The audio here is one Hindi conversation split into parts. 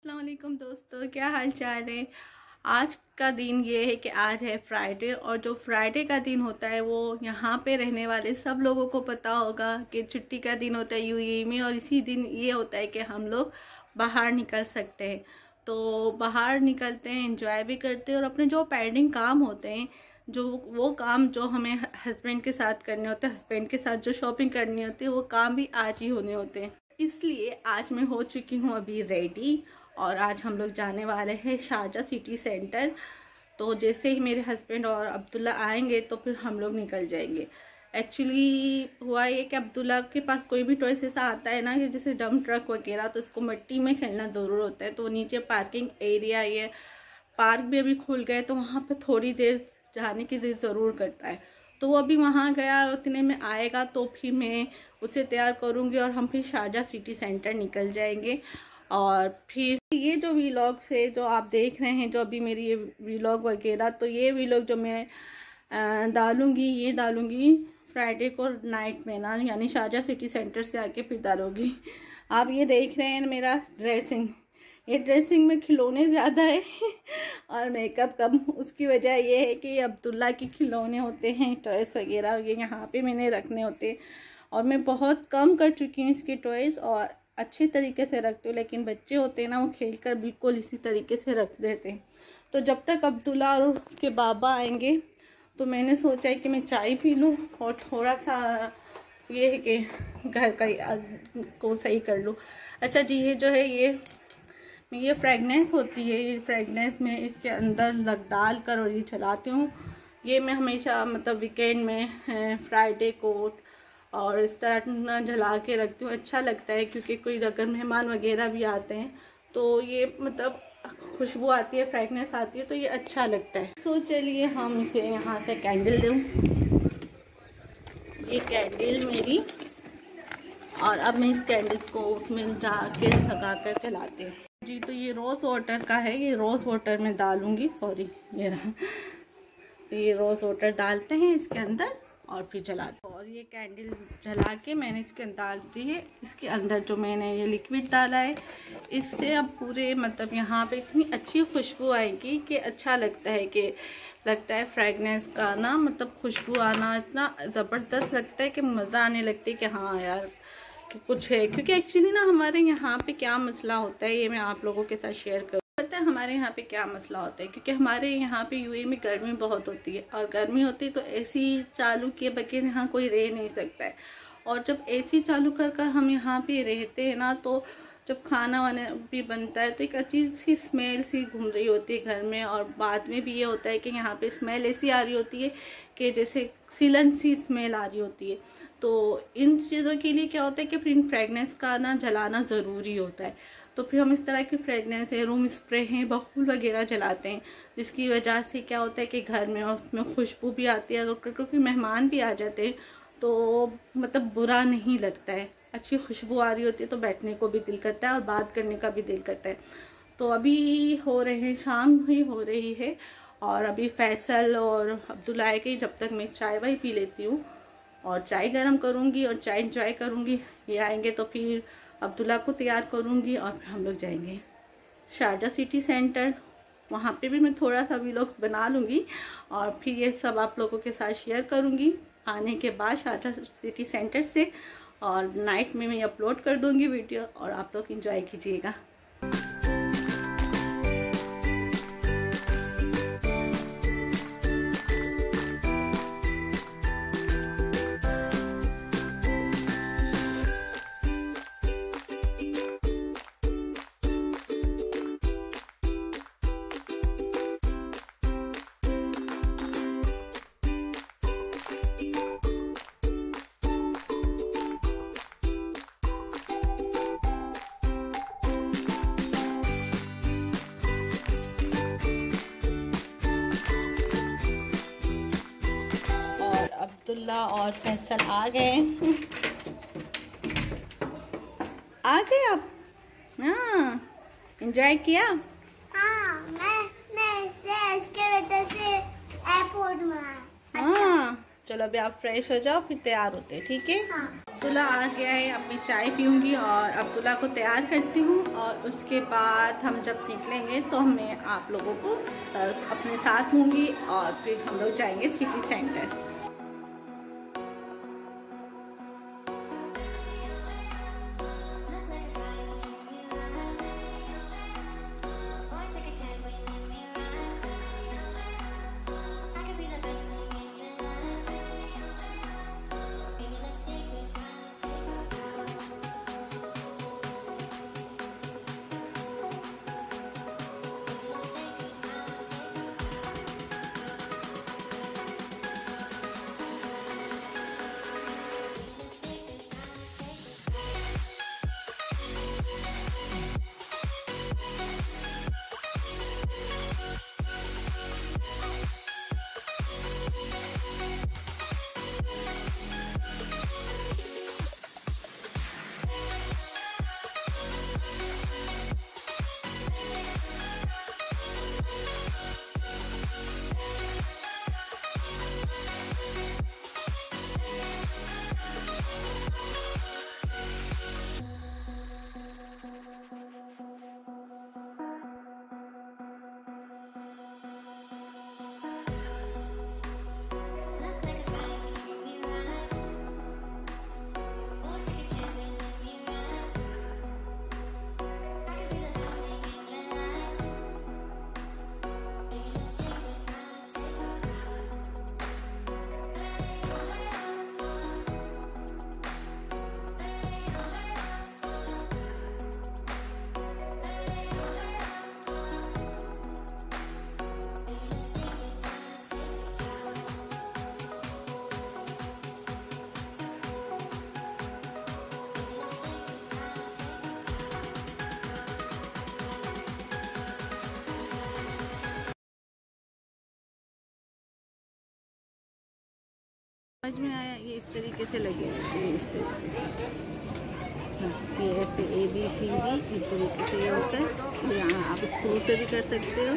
अस्सलाम वालेकुम दोस्तों, क्या हाल चाल है। आज का दिन ये है कि आज है फ्राइडे, और जो फ्राइडे का दिन होता है वो यहाँ पे रहने वाले सब लोगों को पता होगा कि छुट्टी का दिन होता है यूएई में। और इसी दिन ये होता है कि हम लोग बाहर निकल सकते हैं। तो बाहर निकलते हैं, एंजॉय भी करते हैं, और अपने जो पेंडिंग काम होते हैं, जो वो काम जो हमें हस्बैंड के साथ करने होते हैं, हस्बैंड के साथ जो शॉपिंग करनी होती है, वो काम भी आज ही होने होते हैं। इसलिए आज मैं हो चुकी हूँ अभी रेडी, और आज हम लोग जाने वाले हैं शारजा सिटी सेंटर। तो जैसे ही मेरे हस्बैंड और अब्दुल्ला आएंगे तो फिर हम लोग निकल जाएंगे। एक्चुअली हुआ ये कि अब्दुल्ला के पास कोई भी टॉयस ऐसा आता है ना कि जैसे डंप ट्रक वगैरह, तो इसको मिट्टी में खेलना ज़रूर होता है। तो नीचे पार्किंग एरिया, ये पार्क भी अभी खुल गए, तो वहाँ पर थोड़ी देर जाने की ज़रूर करता है। तो वो अभी वहाँ गया, और उतने में आएगा तो फिर मैं उसे तैयार करूँगी और हम फिर शारजा सिटी सेंटर निकल जाएंगे। और फिर ये जो वीलॉग्स है जो आप देख रहे हैं, जो अभी मेरी ये वीलॉग वगैरह, तो ये वीलॉग जो मैं डालूँगी फ्राइडे को नाइट में ना, यानी शारजा सिटी सेंटर से आके फिर डालूँगी। आप ये देख रहे हैं मेरा ड्रेसिंग, ये ड्रेसिंग में खिलौने ज़्यादा है और मेकअप कम। उसकी वजह ये है कि अब्दुल्ला के खिलौने होते हैं, टॉयस वगैरह, ये यहाँ पे मैंने रखने होते हैं। और मैं बहुत कम कर चुकी हूँ इसके टॉयस, और अच्छे तरीके से रखती हूँ। लेकिन बच्चे होते हैं ना, वो खेलकर बिल्कुल इसी तरीके से रख देते हैं। तो जब तक अब्दुल्ला और उसके बाबा आएंगे, तो मैंने सोचा है कि मैं चाय पी लूँ और थोड़ा सा ये है कि घर का को सही कर लूँ। अच्छा जी, ये जो है ये फ्रेगनेंस होती है, ये फ्रेगनेंस में इसके अंदर डाल कर और ये चलाती हूँ। ये मैं हमेशा मतलब वीकेंड में फ्राइडे को और इस तरह जला के रखती हूँ। अच्छा लगता है, क्योंकि कोई अगर मेहमान वगैरह भी आते हैं तो ये मतलब खुशबू आती है, फ्रेगनेंस आती है, तो ये अच्छा लगता है। तो चलिए हम इसे यहाँ से कैंडल दूँ, ये कैंडल मेरी, और अब मैं इस कैंडल्स को उसमें लगा कर चलाती हूँ जी। तो ये रोज़ वाटर का है, ये रोज़ वाटर में डालूँगी, सॉरी ये रहा। तो ये रोज़ वाटर डालते हैं इसके अंदर और फिर जलाते हैं। और ये कैंडल जला के मैंने इसके अंदर डाल दी है। इसके अंदर जो मैंने ये लिक्विड डाला है, इससे अब पूरे मतलब यहाँ पे इतनी अच्छी खुशबू आएगी कि अच्छा लगता है फ्रेगनेंस का ना, मतलब खुशबू आना इतना ज़बरदस्त लगता है कि मज़ा आने लगती है कि हाँ यार कि कुछ है। क्योंकि एक्चुअली ना हमारे यहाँ पे क्या मसला होता है, ये मैं आप लोगों के साथ शेयर करूँ। पता है हमारे यहाँ पे क्या मसला होता है, क्योंकि हमारे यहाँ पे यूएई में गर्मी बहुत होती है, और गर्मी होती है तो एसी चालू किए बगैर यहाँ कोई रह नहीं सकता है। और जब एसी चालू कर कर हम यहाँ पे रहते हैं ना, तो जब खाना वाना भी बनता है तो एक अजीब सी स्मेल सी घूम रही होती है घर में। और बाद में भी ये होता है कि यहाँ पे स्मेल ऐसी आ रही होती है कि जैसे सीलन सी स्मेल आ रही होती है। तो इन चीज़ों के लिए क्या होता है कि फिर इन फ्रेगनेंस का ना जलाना ज़रूरी होता है। तो फिर हम इस तरह की फ्रेगनेंस है, रूम स्प्रे हैं, बखूल वगैरह जलाते हैं, जिसकी वजह से क्या होता है कि घर में और उसमें खुशबू भी आती है। अगर क्योंकि मेहमान भी आ जाते हैं तो मतलब बुरा नहीं लगता है, अच्छी खुशबू आ रही होती है तो बैठने को भी दिल करता है और बात करने का भी दिल करता है। तो अभी हो रहे हैं, शाम ही हो रही है, और अभी फैसल और अब्दुल्ला आएगी। जब तक मैं चाय वाय पी लेती हूँ और चाय गर्म करूँगी और चाय इंजॉय करूँगी। ये आएंगे तो फिर अब्दुल्ला को तैयार करूँगी और फिर हम लोग जाएंगे शारजा सिटी सेंटर। वहाँ पे भी मैं थोड़ा सा व्लॉग्स बना लूँगी, और फिर ये सब आप लोगों के साथ शेयर करूँगी आने के बाद शारजा सिटी सेंटर से। और नाइट में मैं अपलोड कर दूँगी वीडियो, और आप लोग इंजॉय कीजिएगा। अब्दुल्ला और फैसल आ गए आप? हाँ, एंजॉय किया? हाँ, मैं इसके वजह से एयरपोर्ट में आया। हाँ, चलो अभी आप फ्रेश हो जाओ, फिर तैयार होते हैं, ठीक है? हाँ। अब्दुल्ला आ गया है, अब मैं चाय पीऊँगी और अब्दुल्ला को तैयार करती हूँ और उसके बाद हम जब निकलेंगे तो मैं आप लोगों को अपने साथ लूँगी और फिर हम लोग जाएंगे सिटी सेंटर। समझ में आया, ये इस तरीके से लगेगा, ये इस तरीके से, ये ऐसे ABCD इस तरीके से ये होता है। यहाँ आप स्क्रू से भी कर सकते हो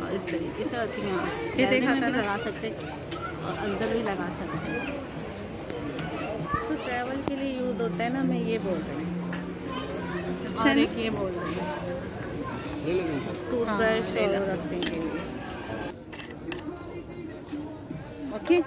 और इस तरीके से, और यहाँ ये देखा था लगा सकते और अंदर भी लगा सकते हैं। तो ट्रैवल के लिए यूज़ होता है ना, मैं ये बोल रही हूँ। अच्छा, एक ये बोल रही हूँ टूथब्रश रखने के लिए। ओके,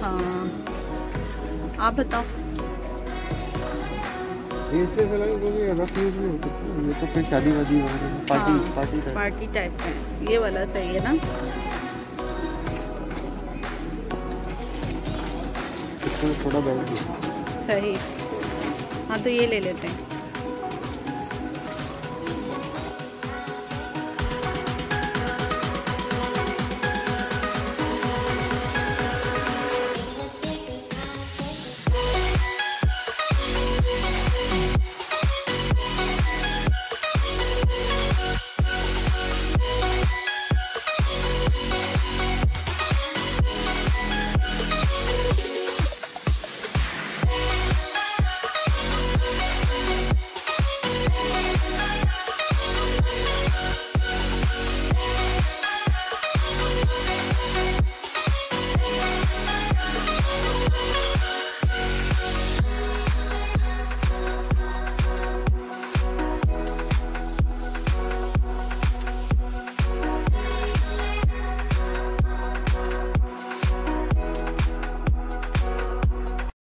हाँ आप बताओ। ये तो फिर शादी वादी पार्टी टाइप का है, ये वाला सही है ना। थोड़ा बैठ सही, हाँ तो ये ले लेते हैं। है।